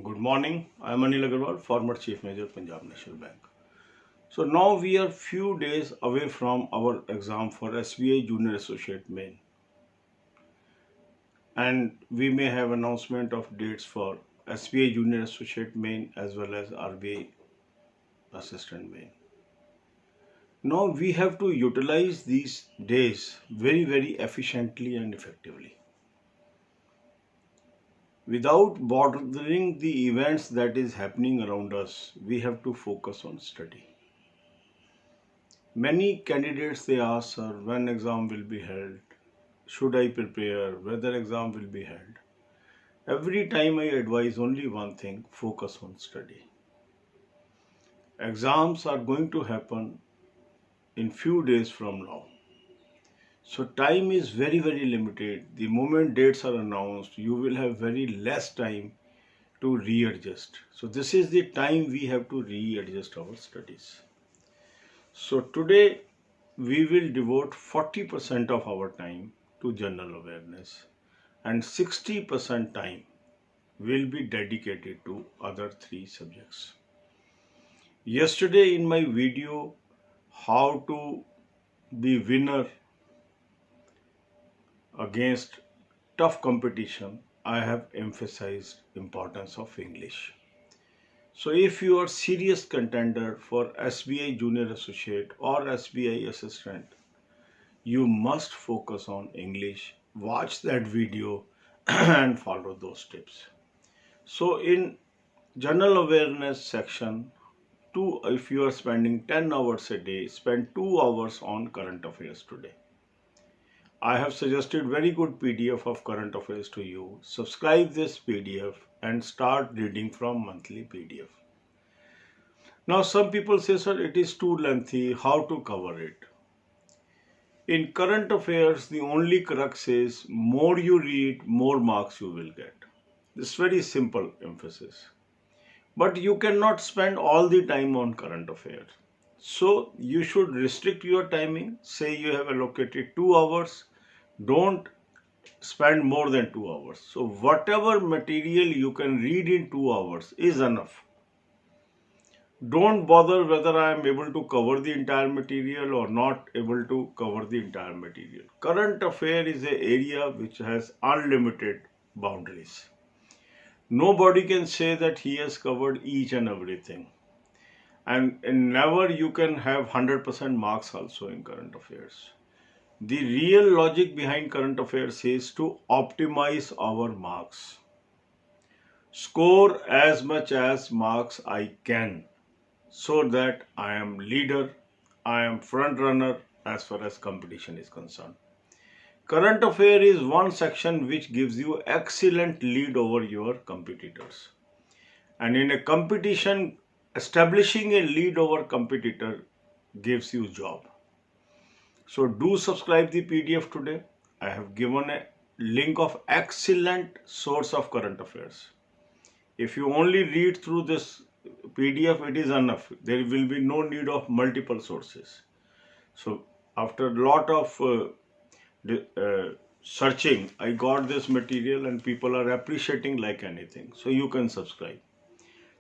Good morning. I am Anil Agarwal, former Chief Manager, Punjab National Bank. So now we are few days away from our exam for SBI Junior Associate Main, and we may have announcement of dates for SBI Junior Associate Main as well as RBI Assistant Main. Now we have to utilize these days very efficiently and effectively. Without bothering the events that is happening around us, we have to focus on study. Many candidates they ask, sir, when exam will be held? Should I prepare? Whether exam will be held? Every time I advise only one thing, focus on study. Exams are going to happen in few days from now. So time is very limited. The moment dates are announced, you will have very less time to readjust. So this is the time we have to readjust our studies. So today we will devote 40% of our time to general awareness and 60% time will be dedicated to other three subjects. Yesterday in my video, how to be winner against tough competition, I have emphasized importance of English. So if you are serious contender for SBI Junior Associate or SBI Assistant, you must focus on English, watch that video and follow those tips. So in general awareness section, if you are spending 10 hours a day, spend 2 hours on current affairs today. I have suggested very good PDF of current affairs to you. Subscribe this PDF and start reading from monthly PDF. Now some people say, sir, it is too lengthy, how to cover it? In current affairs, the only crux is more you read, more marks you will get. This is very simple emphasis. But you cannot spend all the time on current affairs. So you should restrict your timing. Say you have allocated 2 hours. Don't spend more than 2 hours. So whatever material you can read in 2 hours is enough. Don't bother whether I am able to cover the entire material or not able to cover the entire material. Current affair is an area which has unlimited boundaries. Nobody can say that he has covered each and everything. And never you can have 100% marks also in current affairs. The real logic behind current affairs is to optimize our marks. Score as much as marks I can, so that I am leader, I am front runner as far as competition is concerned. Current affair is one section which gives you excellent lead over your competitors. And in a competition, establishing a lead over competitor gives you job. So do subscribe the PDF today. I have given a link of excellent source of current affairs. If you only read through this PDF, it is enough. There will be no need of multiple sources. So after a lot of searching, I got this material and people are appreciating like anything. So you can subscribe.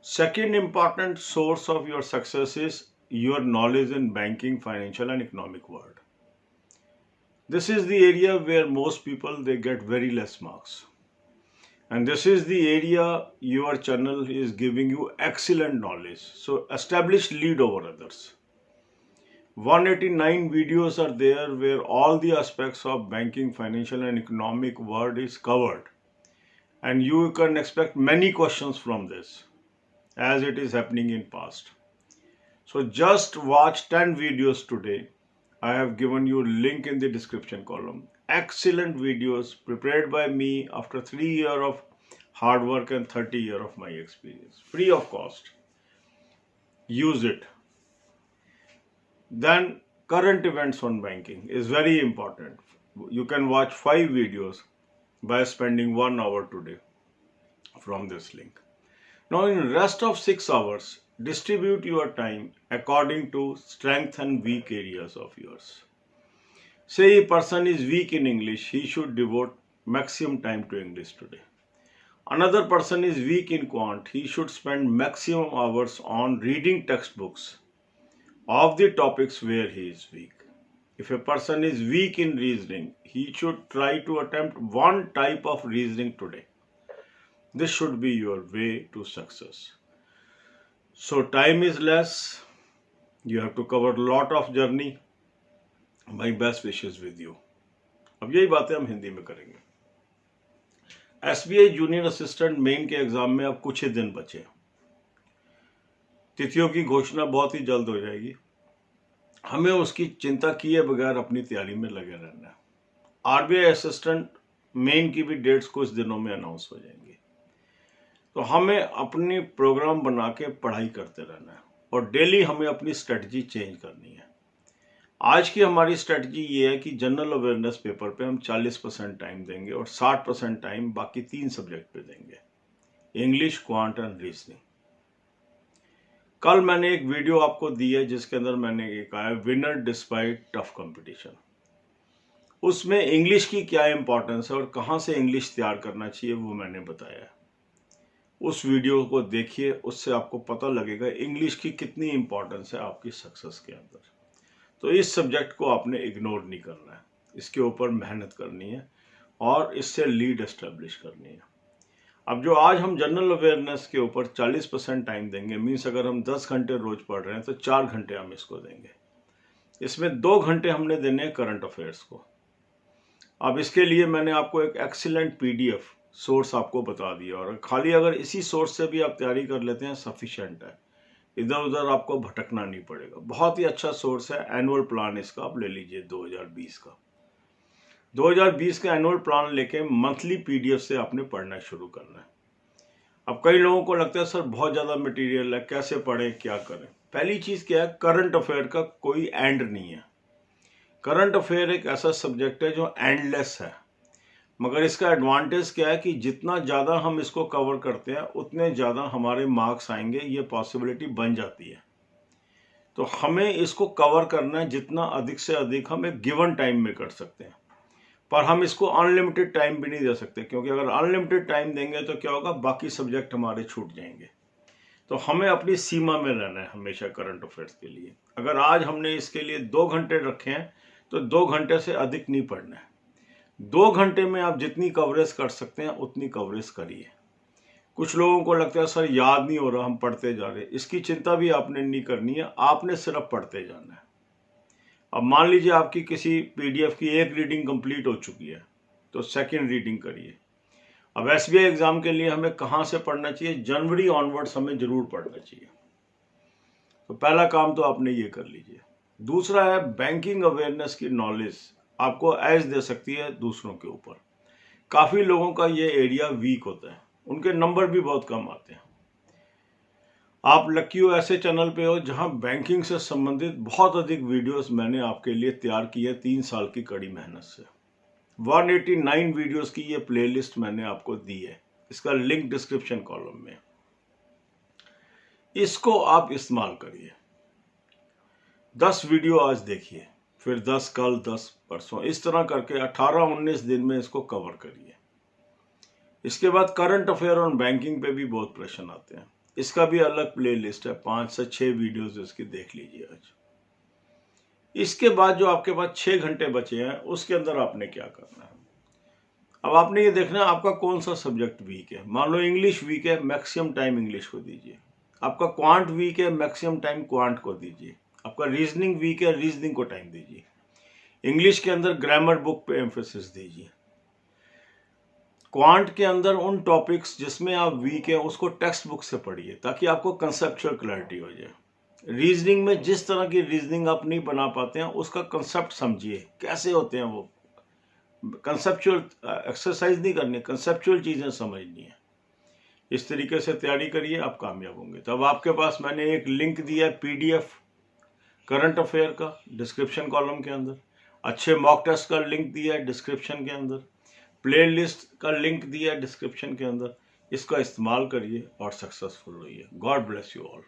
Second important source of your success is your knowledge in banking, financial and economic world. This is the area where most people they get very less marks. And this is the area your channel is giving you excellent knowledge. So establish lead over others. 189 videos are there where all the aspects of banking, financial and economic world is covered. And you can expect many questions from this as it is happening in past. So just watch 10 videos today. I have given you link in the description column. Excellent videos prepared by me after 3 years of hard work and 30 years of my experience. Free of cost. Use it. Then current events on banking is very important. You can watch 5 videos by spending 1 hour today from this link. Now in rest of 6 hours, distribute your time according to strength and weak areas of yours. Say a person is weak in English, he should devote maximum time to English today. Another person is weak in quant. He should spend maximum hours on reading textbooks of the topics where he is weak. If a person is weak in reasoning, he should try to attempt one type of reasoning today. This should be your way to success. So time is less. You have to cover a lot of journey. My best wishes with you. अब यही बातें हम हिंदी में करेंगे। SBI junior assistant main के exam में अब कुछ ही दिन बचे। तिथियों की घोषणा बहुत ही जल्द हो जाएगी। हमें उसकी चिंता किए बगैर अपनी तैयारी में लगे रहना है। RBI असिस्टेंट मेन की भी डेट्स कुछ दिनों में अनाउंस हो जाएंगी। तो हमें अपनी प्रोग्राम बना के पढ़ाई करते रहना है और डेली हमें अपनी स्ट्रेटजी चेंज करनी है। आज की हमारी स्ट्रेटजी ये है कि जनरल अवेयरनेस पेपर पे हम 40% टाइम देंगे और 60% टाइम बाकी 3 सब्जेक्ट पे देंगे, इंग्लिश, क्वांट एंड रीजनिंग। कल मैंने एक वीडियो आपको दी है जिसके अंदर मैंने ये कहा है विनर डिस्पाइट टफ कंपटीशन। उसमें इंग्लिश की क्या इंपॉर्टेंस है और कहाँ से इंग्लिश तैयार करना चाहिए वो मैंने बताया है। उस वीडियो को देखिए, उससे आपको पता लगेगा इंग्लिश की कितनी इंपॉर्टेंस है आपकी सक्सेस के अंदर। तो इस सब्जेक्ट को आपने इग्नोर नहीं करना है, इसके ऊपर मेहनत करनी है और इससे लीड एस्टेब्लिश करनी है। अब जो आज हम जनरल अवेयरनेस के ऊपर 40% टाइम देंगे, मीन्स अगर हम 10 घंटे रोज पढ़ रहे हैं तो 4 घंटे हम इसको देंगे। इसमें 2 घंटे हमने देने हैं करंट अफेयर्स को। अब इसके लिए मैंने आपको एक एक्सीलेंट PDF सोर्स आपको बता दिया और खाली अगर इसी सोर्स से भी आप तैयारी कर लेते हैं सफिशिएंट है, इधर उधर आपको भटकना नहीं पड़ेगा। बहुत ही अच्छा सोर्स है। एनुअल प्लान इसका आप ले लीजिए 2020 का। 2020 का एनुअल प्लान लेके मंथली PDF से आपने पढ़ना शुरू करना है। अब कई लोगों को लगता है सर बहुत ज़्यादा मटेरियल है, कैसे पढ़ें, क्या करें। पहली चीज़ क्या है, करंट अफेयर का कोई एंड नहीं है। करंट अफेयर एक ऐसा सब्जेक्ट है जो एंडलेस है, मगर इसका एडवांटेज क्या है कि जितना ज़्यादा हम इसको कवर करते हैं उतने ज़्यादा हमारे मार्क्स आएंगे, ये पॉसिबिलिटी बन जाती है। तो हमें इसको कवर करना है जितना अधिक से अधिक हम एक गिवन टाइम में कर सकते हैं, पर हम इसको अनलिमिटेड टाइम भी नहीं दे सकते, क्योंकि अगर अनलिमिटेड टाइम देंगे तो क्या होगा, बाकी सब्जेक्ट हमारे छूट जाएंगे। तो हमें अपनी सीमा में रहना है हमेशा करंट अफेयर्स के लिए। अगर आज हमने इसके लिए 2 घंटे रखे हैं तो 2 घंटे से अधिक नहीं पढ़ना है। 2 घंटे में आप जितनी कवरेज कर सकते हैं उतनी कवरेज करिए। कुछ लोगों को लगता है सर याद नहीं हो रहा, हम पढ़ते जा रहे हैं। इसकी चिंता भी आपने नहीं करनी है, आपने सिर्फ पढ़ते जाना है। अब मान लीजिए आपकी किसी PDF की एक रीडिंग कंप्लीट हो चुकी है तो सेकंड रीडिंग करिए। अब SBI एग्जाम के लिए हमें कहाँ से पढ़ना चाहिए, जनवरी ऑनवर्ड्स हमें जरूर पढ़ना चाहिए। तो पहला काम तो आपने ये कर लीजिए। दूसरा है बैंकिंग अवेयरनेस की नॉलेज आपको एज दे सकती है दूसरों के ऊपर। काफ़ी लोगों का ये एरिया वीक होता है, उनके नंबर भी बहुत कम आते हैं। आप लकी हो ऐसे चैनल पे हो जहां बैंकिंग से संबंधित बहुत अधिक वीडियोस मैंने आपके लिए तैयार की है 3 साल की कड़ी मेहनत से। 189 वीडियोस की ये प्लेलिस्ट मैंने आपको दी है, इसका लिंक डिस्क्रिप्शन कॉलम में। इसको आप इस्तेमाल करिए। 10 वीडियो आज देखिए, फिर 10 कल, 10 परसों, इस तरह करके 18-19 दिन में इसको कवर करिए। इसके बाद करंट अफेयर और बैंकिंग पे भी बहुत प्रश्न आते हैं, इसका भी अलग प्ले लिस्ट है, 5 से 6 वीडियोस इसकी देख लीजिए आज। इसके बाद जो आपके पास 6 घंटे बचे हैं उसके अंदर आपने क्या करना है। अब आपने ये देखना है आपका कौन सा सब्जेक्ट वीक है। मान लो इंग्लिश वीक है, मैक्सिमम टाइम इंग्लिश को दीजिए। आपका क्वांट वीक है, मैक्सिमम टाइम क्वांट को दीजिए। आपका रीजनिंग वीक है, रीजनिंग को टाइम दीजिए। इंग्लिश के अंदर ग्रामर बुक पे एम्फेसिस दीजिए। क्वांट के अंदर उन टॉपिक्स जिसमें आप वीक हैं उसको टेक्स्ट बुक से पढ़िए ताकि आपको कंसेप्चुअल क्लैरिटी हो जाए। रीजनिंग में जिस तरह की रीजनिंग आप नहीं बना पाते हैं उसका कंसेप्ट समझिए, कैसे होते हैं वो। कंसेप्चुअल एक्सरसाइज नहीं करनी, कंसेप्चुअल चीज़ें समझनी है। इस तरीके से तैयारी करिए, आप कामयाब होंगे। तब आपके पास मैंने एक लिंक दिया है PDF करंट अफेयर का डिस्क्रिप्शन कॉलम के अंदर, अच्छे मॉक टेस्ट का लिंक दिया है डिस्क्रिप्शन के अंदर, प्ले लिस्ट का लिंक दिया है डिस्क्रिप्शन के अंदर। इसका इस्तेमाल करिए और सक्सेसफुल होइए। God bless you all.